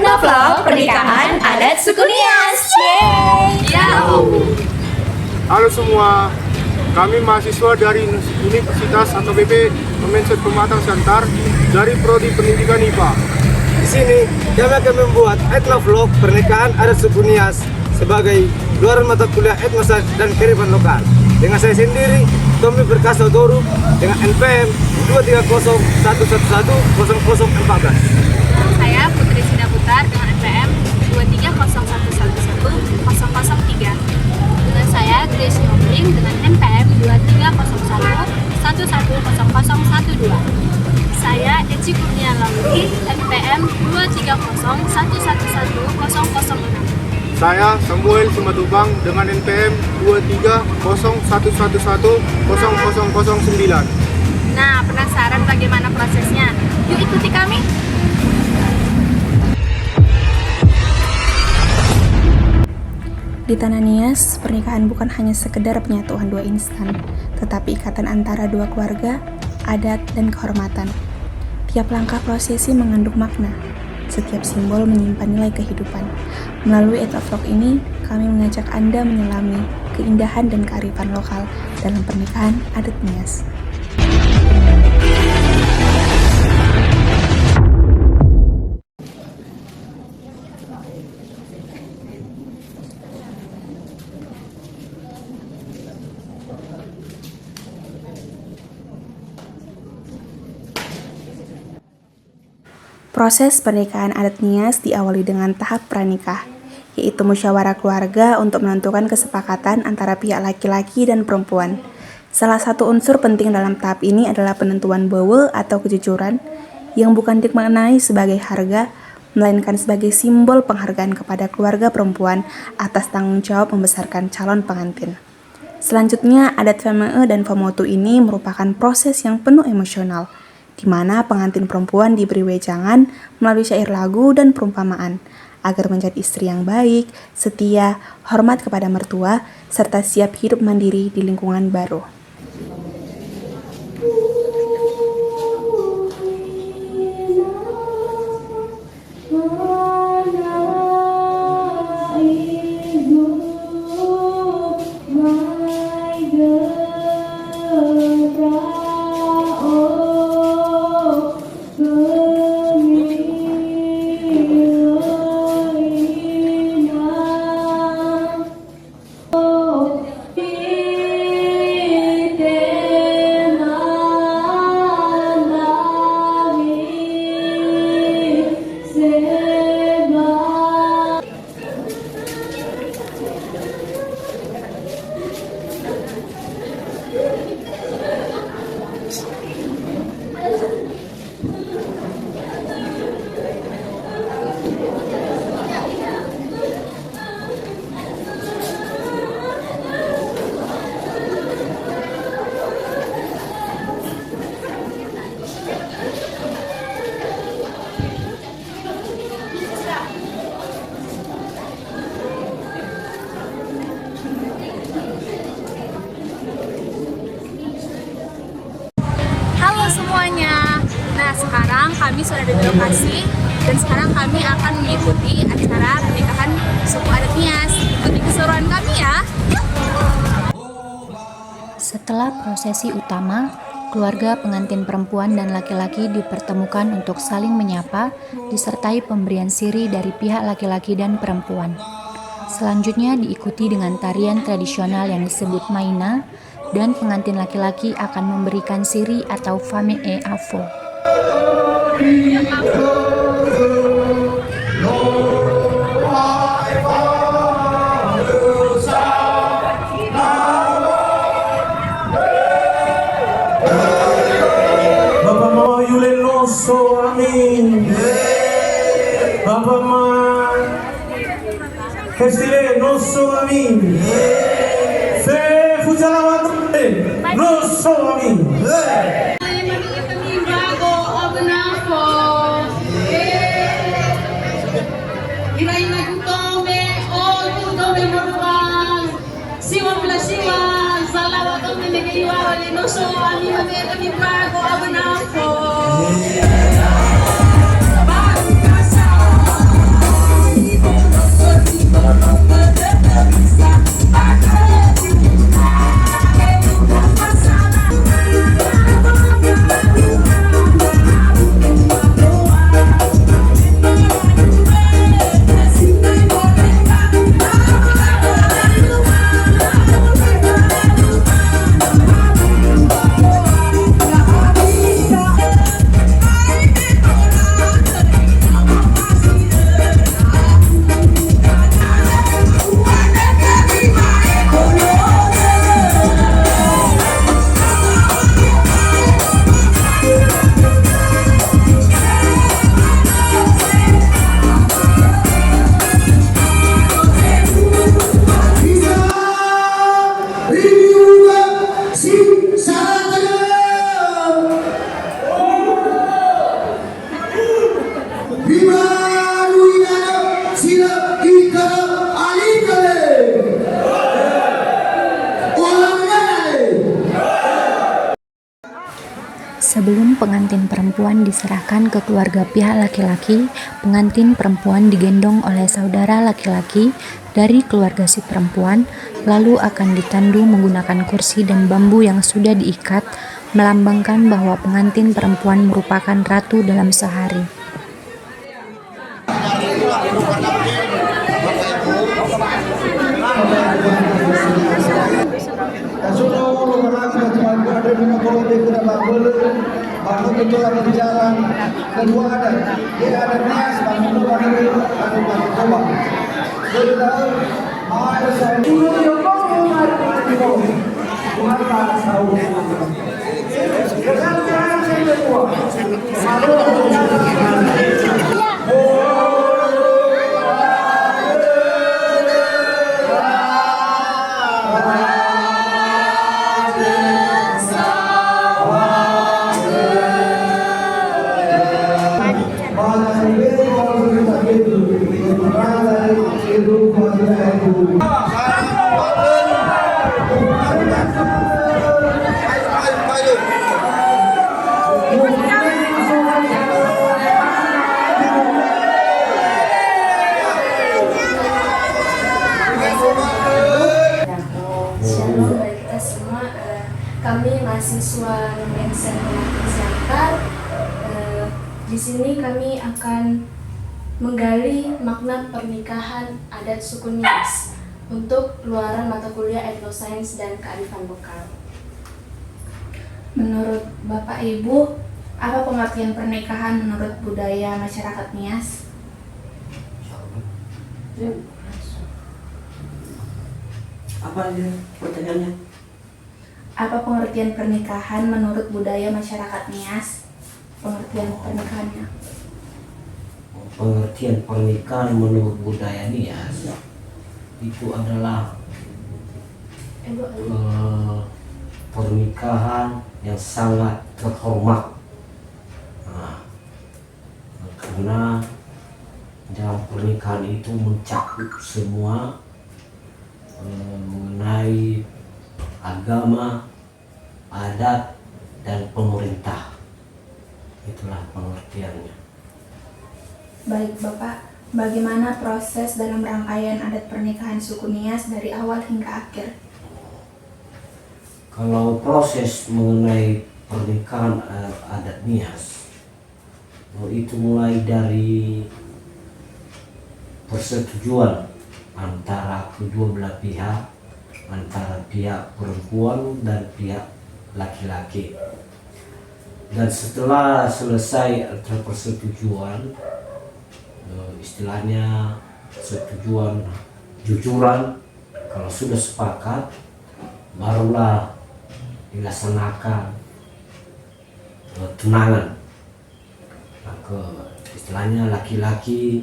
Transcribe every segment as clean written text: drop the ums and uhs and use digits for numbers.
Etnovlog Pernikahan Adat Suku Nias. Yeay! Halo semua, kami mahasiswa dari Universitas AKBP Kemenset Pematang Siantar dari Prodi Pendidikan IPA. Di sini kami akan membuat Etnovlog Pernikahan Adat Suku Nias sebagai luaran mata kuliah etnosa dan kearifan lokal. Dengan saya sendiri, Tommy Berkasodoru dengan NPM 23011110014. Saya Putri Sidaputar dengan NPM 230111003. Dengan saya Grace Nobling dengan NPM 23011110012. Saya Eci Kurnia Lauri NPM 230111006. Saya Samuel Simatubang dengan NPM 231111009. Nah, penasaran bagaimana prosesnya? Yuk ikuti kami. Di Tanah Nias, pernikahan bukan hanya sekedar penyatuan dua insan, tetapi ikatan antara dua keluarga, adat, dan kehormatan. Tiap langkah prosesi mengandung makna. Setiap simbol menyimpan nilai kehidupan. Melalui Etnovlog ini, kami mengajak Anda menyelami keindahan dan kearifan lokal dalam pernikahan adat Nias. Proses pernikahan adat Nias diawali dengan tahap pranikah, yaitu musyawarah keluarga untuk menentukan kesepakatan antara pihak laki-laki dan perempuan. Salah satu unsur penting dalam tahap ini adalah penentuan bauel atau kejujuran, yang bukan dimaknai sebagai harga, melainkan sebagai simbol penghargaan kepada keluarga perempuan atas tanggung jawab membesarkan calon pengantin. Selanjutnya, adat Famee dan Famotu ini merupakan proses yang penuh emosional, di mana pengantin perempuan diberi wejangan melalui syair lagu dan perumpamaan agar menjadi istri yang baik, setia, hormat kepada mertua, serta siap hidup mandiri di lingkungan baru. Semuanya. Nah, sekarang kami sudah ada di lokasi dan sekarang kami akan mengikuti acara pernikahan suku adat Nias. Ikuti keseruan kami ya. Setelah prosesi utama, keluarga pengantin perempuan dan laki-laki dipertemukan untuk saling menyapa disertai pemberian siri dari pihak laki-laki dan perempuan. Selanjutnya diikuti dengan tarian tradisional yang disebut maina, dan pengantin laki-laki akan memberikan siri atau famee afo. Bapak mau yulen noso amin. Bapak mau Hestile noso amin. No so amin. Sebelum pengantin perempuan diserahkan ke keluarga pihak laki-laki, pengantin perempuan digendong oleh saudara laki-laki dari keluarga si perempuan, lalu akan ditandu menggunakan kursi dan bambu yang sudah diikat, melambangkan bahwa pengantin perempuan merupakan ratu dalam sehari. Shalom bagi kita semua. Kami mahasiswa Mensen Siantar. Di sini kami akan menggali makna pernikahan adat suku Nias untuk keluaran mata kuliah Etnosains dan Kearifan Lokal. Menurut Bapak Ibu, apa pengertian pernikahan menurut budaya masyarakat Nias? Apa ini pertanyaannya? Apa pengertian pernikahan menurut budaya masyarakat Nias? Pengertian pernikahannya. Pengertian pernikahan menurut budaya Nias itu adalah pernikahan yang sangat terhormat. Karena dalam pernikahan itu mencakup semua mengenai agama, adat, dan pemerintah. Itulah pengertiannya. Baik Bapak, bagaimana proses dalam rangkaian adat pernikahan suku Nias dari awal hingga akhir? Kalau proses mengenai pernikahan adat Nias, itu mulai dari persetujuan antara kedua belah pihak, antara pihak perempuan dan pihak laki-laki. Dan setelah selesai persetujuan, istilahnya setujuan jujuran, kalau sudah sepakat, barulah dilaksanakan tunangan. Istilahnya laki-laki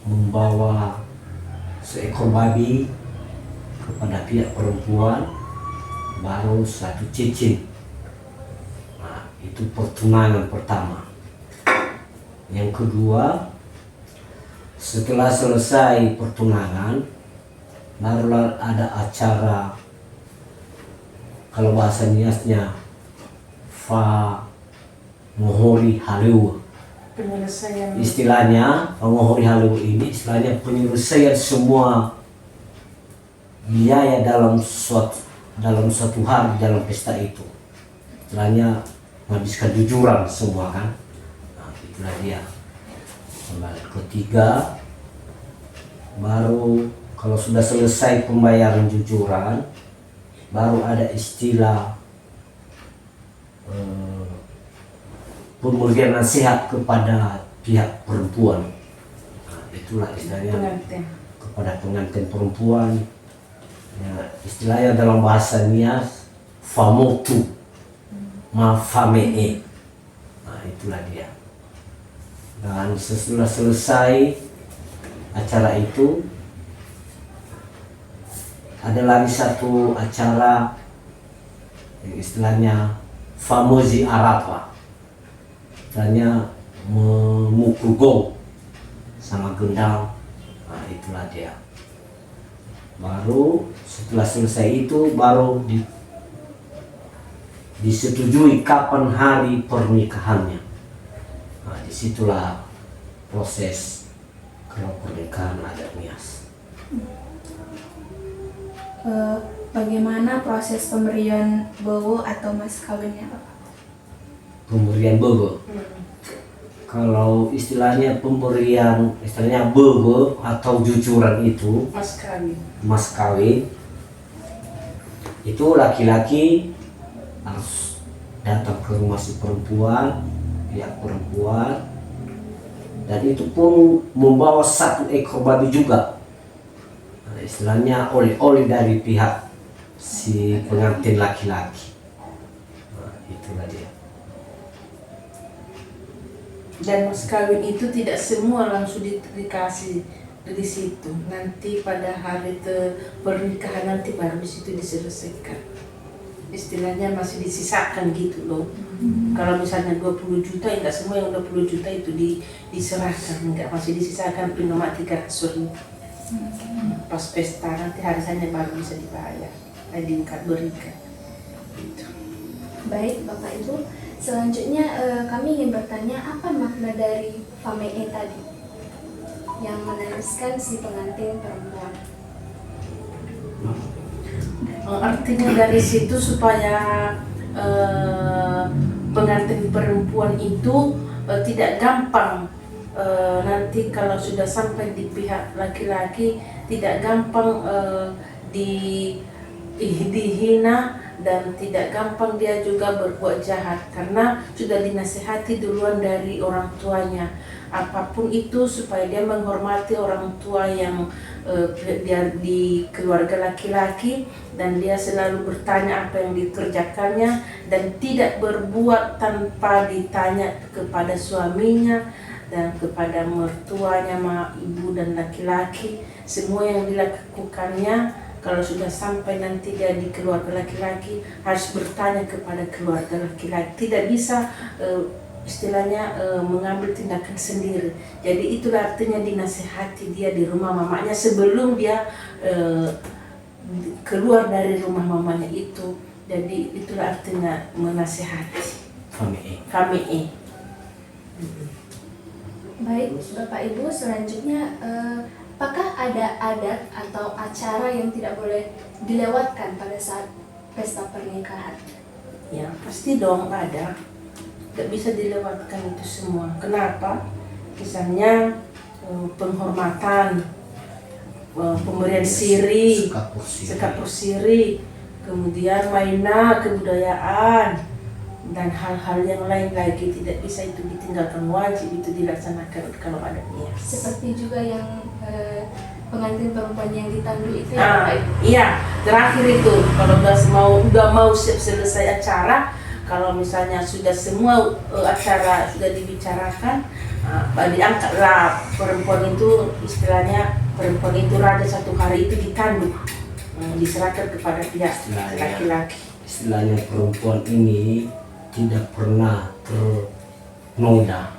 membawa seekor babi kepada pihak perempuan, baru satu cincin. Nah, itu pertunangan pertama. Yang kedua, setelah selesai pertunangan, barulah ada acara, kalau bahasa Niasnya fa ngohori haliu. Istilahnya pengohori haliu ini istilahnya penyelesaian semua biaya dalam suatu hari dalam pesta itu. Istilahnya menghabiskan jujuran semua kan. Nah, itulah dia. Ketiga, baru kalau sudah selesai pembayaran jujuran, baru ada istilah pemberian nasihat kepada pihak perempuan. Nah, itulah istilahnya kepada pengantin perempuan. Ya, istilahnya dalam bahasa Nias famotu ma famee. Nah, itulah dia. Dan setelah selesai acara itu, ada lagi satu acara istilahnya famosi Arapa. Istilahnya memukul gong sama gendang. Nah, itulah dia. Baru setelah selesai itu baru disetujui kapan hari pernikahannya. Nah, disitulah proses kalau pernikahan adat Nias. Bagaimana proses pemberian bowo atau mas kawinnya, Bapak? Pemberian bowo. Kalau istilahnya bowo atau jujuran itu mas kawin itu laki-laki harus datang ke rumah si perempuan, pihak perempuan, dan itu pun membawa 1 ekor babi juga. Nah, istilahnya oleh-oleh dari pihak si pengantin laki-laki. Nah, itulah dia. Dan mas kawin itu tidak semua langsung dikasih di situ. Nanti pada hari pernikahan nanti baru di situ diselesaikan. Istilahnya masih disisakan gitu loh. Kalau misalnya 20 juta, enggak semua yang 20 juta itu diserahkan, enggak, masih disisakan pinomat 3 kasur. Pas pesta nanti harisannya baru bisa dibayar, berikan. Gitu. Baik, Bapak Ibu. Selanjutnya kami ingin bertanya apa makna dari Famee tadi yang menuliskan si pengantin perempuan. Artinya dari situ supaya pengantin perempuan itu tidak gampang nanti kalau sudah sampai di pihak laki-laki tidak gampang dihina dan tidak gampang dia juga berbuat jahat karena sudah dinasihati duluan dari orang tuanya. Apapun itu supaya dia menghormati orang tua yang dia di keluarga laki-laki dan dia selalu bertanya apa yang dikerjakannya dan tidak berbuat tanpa ditanya kepada suaminya dan kepada mertuanya, ibu dan laki-laki. Semua yang dilakukannya kalau sudah sampai nanti dia di keluarga laki-laki harus bertanya kepada keluarga laki-laki, tidak bisa istilahnya mengambil tindakan sendiri. Jadi itulah artinya dinasihati dia di rumah mamanya sebelum dia keluar dari rumah mamanya itu. Jadi itulah artinya menasihati. Famee. Baik, Bapak Ibu, selanjutnya apakah ada adat atau acara yang tidak boleh dilewatkan pada saat pesta pernikahan? Ya, pasti dong ada. Tidak bisa dilewatkan itu semua. Kenapa? Misalnya penghormatan, pemberian siri, sekapur siri, kemudian mainan kebudayaan, dan hal-hal yang lain lagi tidak bisa itu ditinggalkan, wajib itu dilaksanakan kalau ada niat. Seperti juga yang pengantin perempuan yang ditandu itu ya, Pak Ibu? Iya, terakhir itu kalau udah mau selesai acara, kalau misalnya sudah semua acara sudah dibicarakan, diangkatlah perempuan itu, istilahnya perempuan itu raja 1 hari itu ditandu, diserahkan kepada pihak laki-laki. Istilahnya perempuan ini tidak pernah ternoda,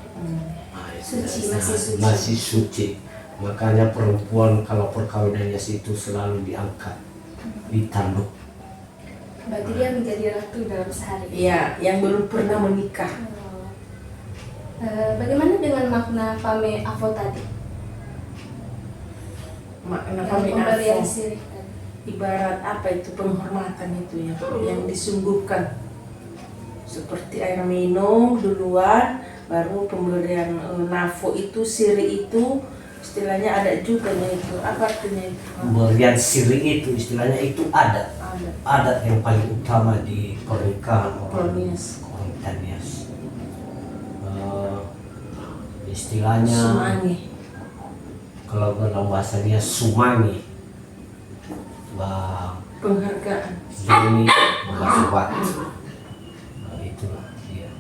masih suci. Makanya perempuan kalau perkawinannya itu selalu diangkat, ditanduk. Berarti dia menjadi ratu dalam sehari. Iya, yang belum pernah menikah. Bagaimana dengan makna Famee Afo tadi? Makna Yang Famee pemberian Afo sirih tadi. ibarat apa itu penghormatan itu ya, yang disungguhkan. Seperti air minum duluan, baru pemberian nafo itu, siri itu, istilahnya ada juga nih itu. Apa artinya itu? Pemberian siri itu istilahnya itu adat yang paling utama di pernikahan orang Nias. Istilahnya Sumangi. Kalau dalam bahasanya sumangi, Penghargaan. ini obat. Itulah dia.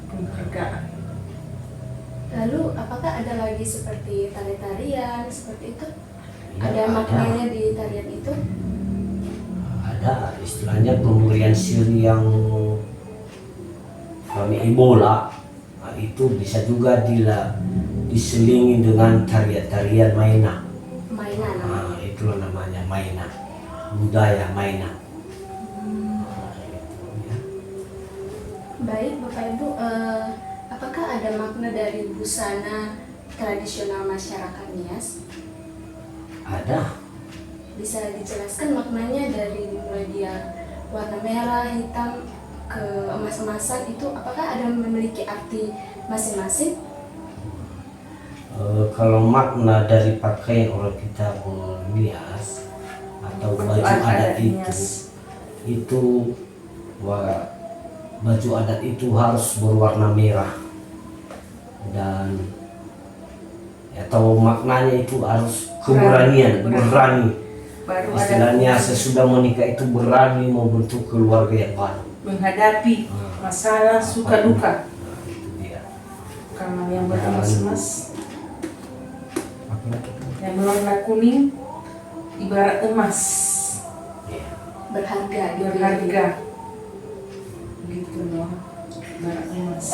Penghargaan. Lalu apakah ada lagi seperti tari-tarian seperti itu? Ya, Ada maknanya di tarian itu? Ada istilahnya pemberian siri yang Famee bola. Nah, itu bisa juga diselingi dengan tarian-tarian mainan. Mainan. Nah, itulah namanya mainan, budaya mainan. Nah, itu, ya. Baik Bapak Ibu, apakah ada makna dari busana tradisional masyarakat Nias? Ada. Bisa dijelaskan maknanya dari mulai dia warna merah, hitam, ke emas-emasan itu apakah ada memiliki arti masing-masing? Kalau makna dari pakaian orang kita bernias atau baju adat itu baju adat itu harus berwarna merah dan atau maknanya itu harus keberanian, berani. Istilahnya sesudah menikah itu berani membentuk keluarga yang baru, menghadapi masalah suka duka. Itu dia. Kalau yang beremas-emas, yang berwarna kuning ibarat emas, Berharga. berharga. Gitu loh, ibarat emas,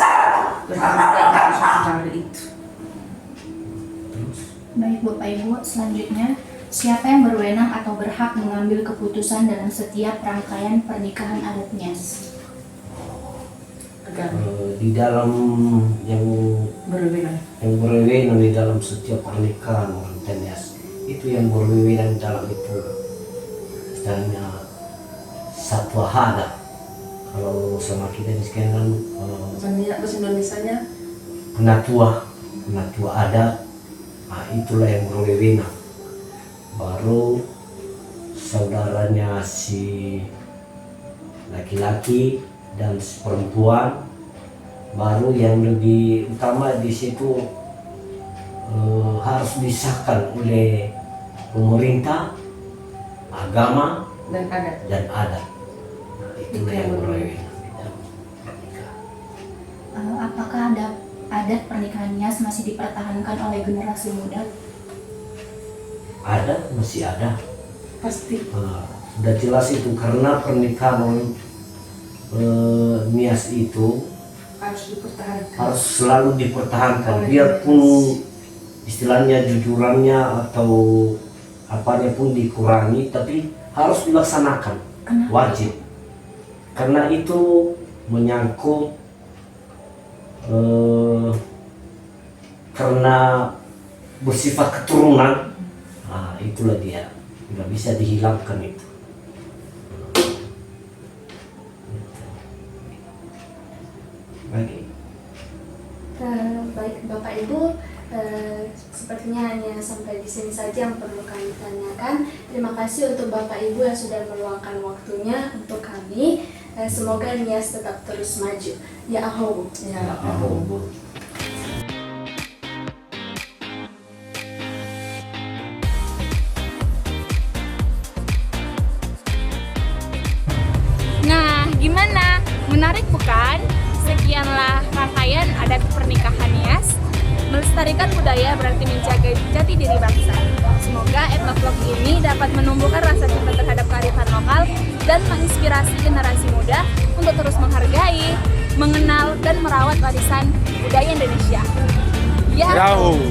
berharga untuk suatu hari itu. Baik Bapak Ibu, selanjutnya siapa yang berwenang atau berhak mengambil keputusan dalam setiap rangkaian pernikahan adat Nias? Di dalam yang berwenang di dalam setiap pernikahan orang Nias itu yang berwenang dalam itu istilahnya satwa hada. Kalau sama kita di sini kan bahasa Indonesianya penatua adat, itulah yang berwenang. Baru saudaranya si laki-laki dan si perempuan, baru yang lebih utama di situ harus disahkan oleh pemerintah, agama dan adat. Itulah yang berwenang di dalam pernikahan. Apakah adat pernikahan Nias masih dipertahankan oleh generasi muda? Ada, masih ada. pasti. Sudah jelas itu karena pernikahan Nias itu harus selalu dipertahankan, biarpun istilahnya jujurannya atau apanya pun dikurangi, tapi harus dilaksanakan. Wajib, karena itu menyangkut karena bersifat keturunan. Itulah dia, nggak bisa dihilangkan itu. Baik Bapak Ibu, sepertinya hanya sampai di sini saja yang perlu kami tanyakan. Terima kasih untuk Bapak Ibu yang sudah meluangkan waktunya untuk kami. Semoga Nias tetap terus maju. Ya Ahow. Ya Ahow. Nah, gimana? Menarik bukan? Sekianlah rangkaian adat pernikahan Nias. Melestarikan budaya berarti menjaga jati diri bangsa. Semoga etnovlog ini dapat menumbuhkan rasa cinta terhadap kearifan lokal dan menginspirasi generasi muda untuk terus menghargai, mengenal, dan merawat warisan budaya Indonesia. Yahoo!